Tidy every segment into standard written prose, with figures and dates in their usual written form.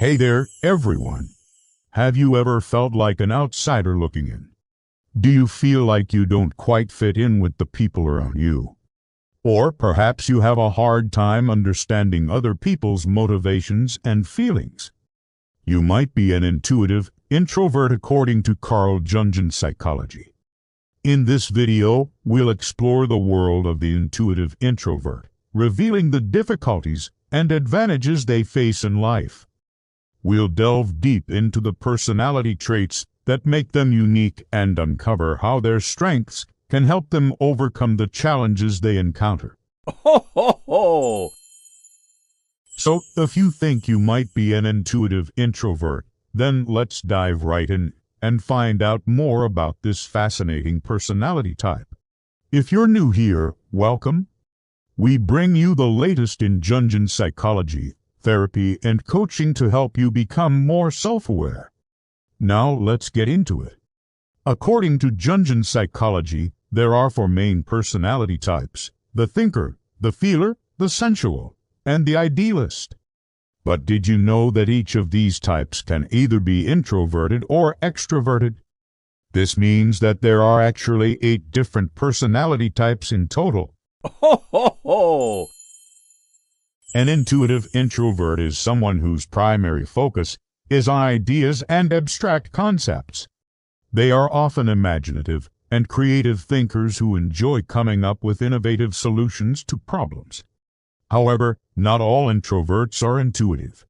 Hey there, everyone. Have you ever felt like an outsider looking in? Do you feel like you don't quite fit in with the people around you? Or perhaps you have a hard time understanding other people's motivations and feelings. You might be an intuitive introvert according to Jungian psychology. In this video, we'll explore the world of the intuitive introvert, revealing the difficulties and advantages they face in life. We'll delve deep into the personality traits that make them unique and uncover how their strengths can help them overcome the challenges they encounter. Ho, ho, ho! So, if you think you might be an intuitive introvert, then let's dive right in and find out more about this fascinating personality type. If you're new here, welcome. We bring you the latest in Jungian psychology, therapy, and coaching to help you become more self-aware. Now let's get into it. According to Jungian psychology, there are four main personality types: the thinker, the feeler, the sensual, and the idealist. But did you know that each of these types can either be introverted or extroverted? This means that there are actually 8 different personality types in total. Ho, ho, ho! An intuitive introvert is someone whose primary focus is on ideas and abstract concepts. They are often imaginative and creative thinkers who enjoy coming up with innovative solutions to problems. However, not all introverts are intuitive.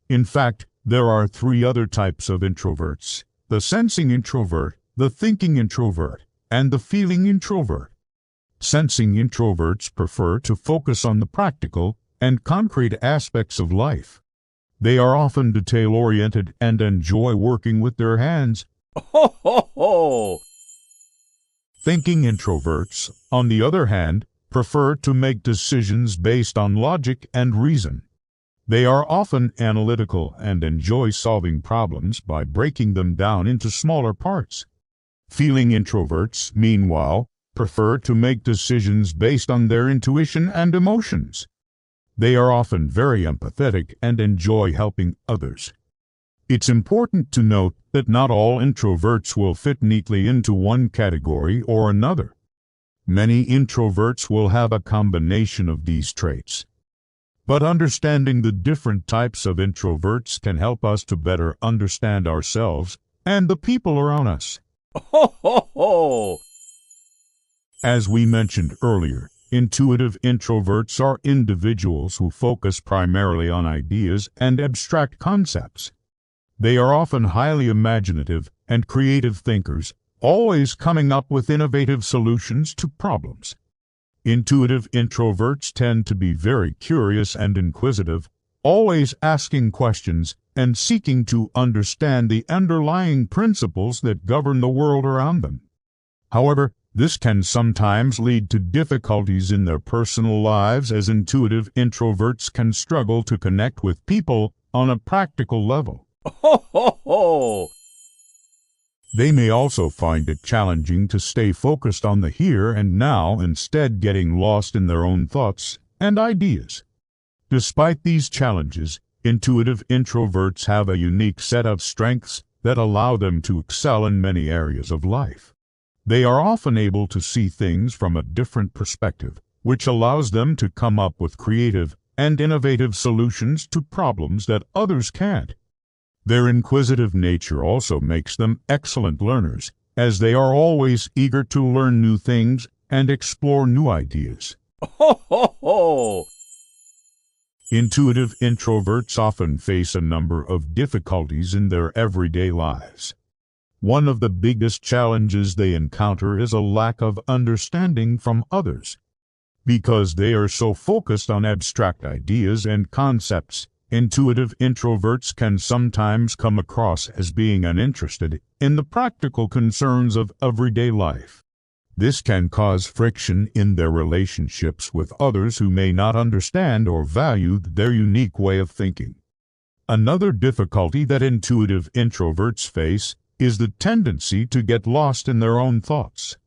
In fact, there are 3 other types of introverts: the sensing introvert, the thinking introvert, and the feeling introvert. Sensing introverts prefer to focus on the practical and concrete aspects of life. They are often detail-oriented and enjoy working with their hands. Ho, ho, ho! Thinking introverts, on the other hand, prefer to make decisions based on logic and reason. They are often analytical and enjoy solving problems by breaking them down into smaller parts. Feeling introverts, meanwhile, prefer to make decisions based on their intuition and emotions. They are often very empathetic and enjoy helping others. It's important to note that not all introverts will fit neatly into one category or another. Many introverts will have a combination of these traits. But understanding the different types of introverts can help us to better understand ourselves and the people around us. Ho, ho, ho! As we mentioned earlier, intuitive introverts are individuals who focus primarily on ideas and abstract concepts. They are often highly imaginative and creative thinkers, always coming up with innovative solutions to problems. Intuitive introverts tend to be very curious and inquisitive, always asking questions and seeking to understand the underlying principles that govern the world around them. However, this can sometimes lead to difficulties in their personal lives, as intuitive introverts can struggle to connect with people on a practical level. Ho, ho, ho! They may also find it challenging to stay focused on the here and now, instead getting lost in their own thoughts and ideas. Despite these challenges, intuitive introverts have a unique set of strengths that allow them to excel in many areas of life. They are often able to see things from a different perspective, which allows them to come up with creative and innovative solutions to problems that others can't. Their inquisitive nature also makes them excellent learners, as they are always eager to learn new things and explore new ideas. Ho, ho, ho! Intuitive introverts often face a number of difficulties in their everyday lives. One of the biggest challenges they encounter is a lack of understanding from others. Because they are so focused on abstract ideas and concepts, intuitive introverts can sometimes come across as being uninterested in the practical concerns of everyday life. This can cause friction in their relationships with others who may not understand or value their unique way of thinking. Another difficulty that intuitive introverts face is the tendency to get lost in their own thoughts.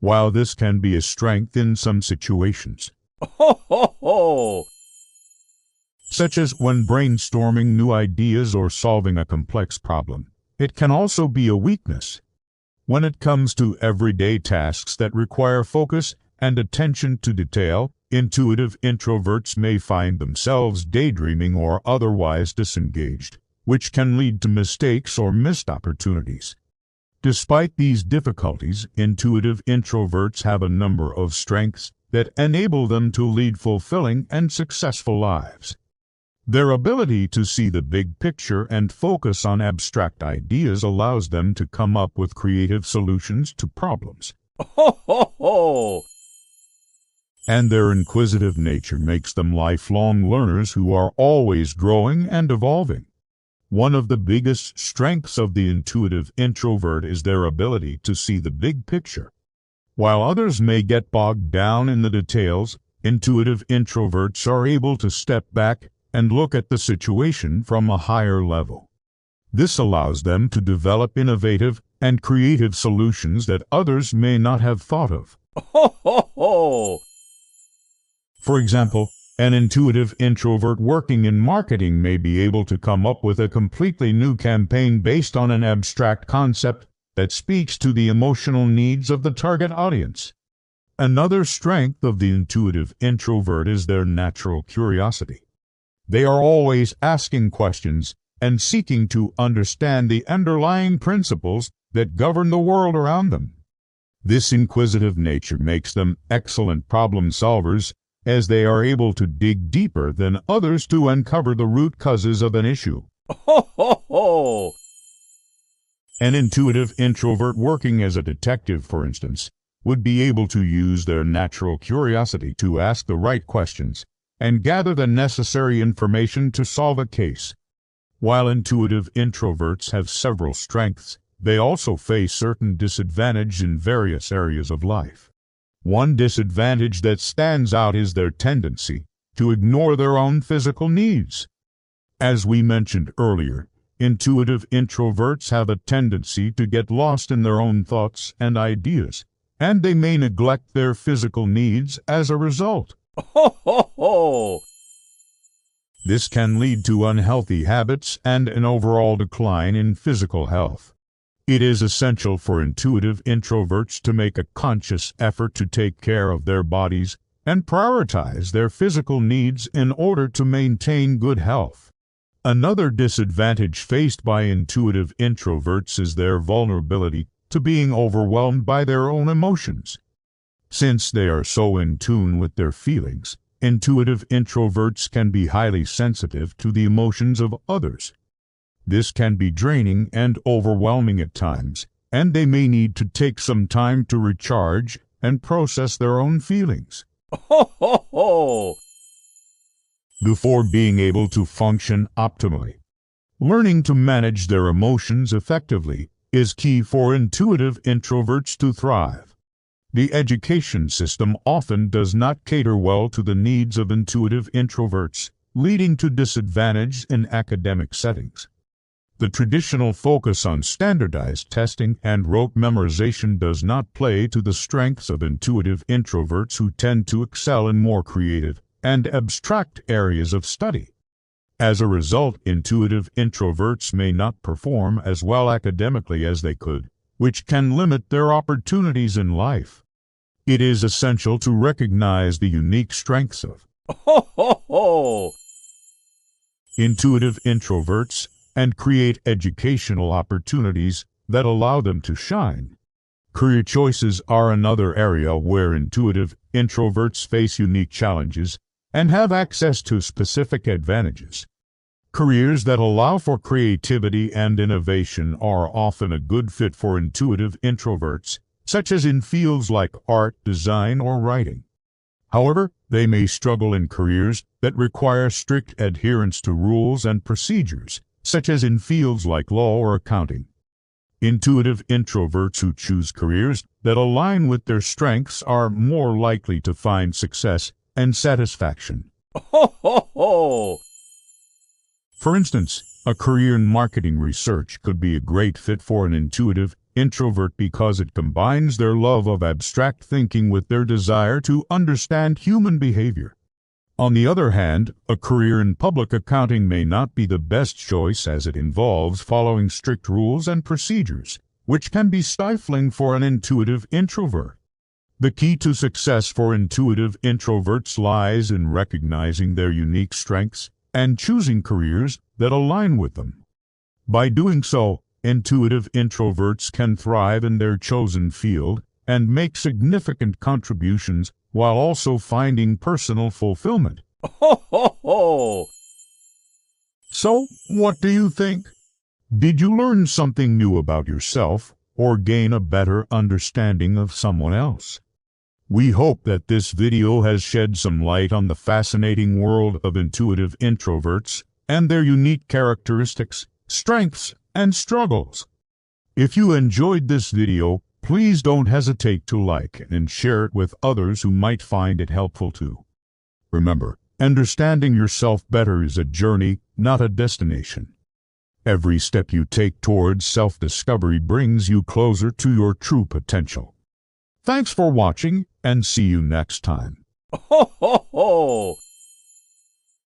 While this can be a strength in some situations, Ho, ho, ho! such as when brainstorming new ideas or solving a complex problem. It can also be a weakness when it comes to everyday tasks that require focus and attention to detail. Intuitive introverts may find themselves daydreaming or otherwise disengaged, which can lead to mistakes or missed opportunities. Despite these difficulties, intuitive introverts have a number of strengths that enable them to lead fulfilling and successful lives. Their ability to see the big picture and focus on abstract ideas allows them to come up with creative solutions to problems. Ho, ho, ho! And their inquisitive nature makes them lifelong learners who are always growing and evolving. One of the biggest strengths of the intuitive introvert is their ability to see the big picture. While others may get bogged down in the details, intuitive introverts are able to step back and look at the situation from a higher level. This allows them to develop innovative and creative solutions that others may not have thought of. Ho, ho, ho! For example, an intuitive introvert working in marketing may be able to come up with a completely new campaign based on an abstract concept that speaks to the emotional needs of the target audience. Another strength of the intuitive introvert is their natural curiosity. They are always asking questions and seeking to understand the underlying principles that govern the world around them. This inquisitive nature makes them excellent problem solvers, as they are able to dig deeper than others to uncover the root causes of an issue. Ho, ho, ho! An intuitive introvert working as a detective, for instance, would be able to use their natural curiosity to ask the right questions and gather the necessary information to solve a case. While intuitive introverts have several strengths, they also face certain disadvantages in various areas of life. One disadvantage that stands out is their tendency to ignore their own physical needs. As we mentioned earlier, intuitive introverts have a tendency to get lost in their own thoughts and ideas, and they may neglect their physical needs as a result. Ho, ho, ho! This can lead to unhealthy habits and an overall decline in physical health. It is essential for intuitive introverts to make a conscious effort to take care of their bodies and prioritize their physical needs in order to maintain good health. Another disadvantage faced by intuitive introverts is their vulnerability to being overwhelmed by their own emotions. Since they are so in tune with their feelings, intuitive introverts can be highly sensitive to the emotions of others. This can be draining and overwhelming at times, and they may need to take some time to recharge and process their own feelings. Ho, ho, ho! Before being able to function optimally. Learning to manage their emotions effectively is key for intuitive introverts to thrive. The education system often does not cater well to the needs of intuitive introverts, leading to disadvantage in academic settings. The traditional focus on standardized testing and rote memorization does not play to the strengths of intuitive introverts who tend to excel in more creative and abstract areas of study. As a result, intuitive introverts may not perform as well academically as they could, which can limit their opportunities in life. It is essential to recognize the unique strengths of Ho, ho, ho! intuitive introverts and create educational opportunities that allow them to shine. Career choices are another area where intuitive introverts face unique challenges and have access to specific advantages. Careers that allow for creativity and innovation are often a good fit for intuitive introverts, such as in fields like art, design, or writing. However, they may struggle in careers that require strict adherence to rules and procedures, such as in fields like law or accounting. Intuitive introverts who choose careers that align with their strengths are more likely to find success and satisfaction. Ho, ho, ho! For instance, a career in marketing research could be a great fit for an intuitive introvert because it combines their love of abstract thinking with their desire to understand human behavior. On the other hand, a career in public accounting may not be the best choice as it involves following strict rules and procedures, which can be stifling for an intuitive introvert. The key to success for intuitive introverts lies in recognizing their unique strengths and choosing careers that align with them. By doing so, intuitive introverts can thrive in their chosen field and make significant contributions while also finding personal fulfillment. Ho, ho, ho! So, what do you think? Did you learn something new about yourself or gain a better understanding of someone else? We hope that this video has shed some light on the fascinating world of intuitive introverts and their unique characteristics, strengths, and struggles. If you enjoyed this video, please don't hesitate to like and share it with others who might find it helpful too. Remember, understanding yourself better is a journey, not a destination. Every step you take towards self-discovery brings you closer to your true potential. Thanks for watching, and see you next time. Ho, ho, ho!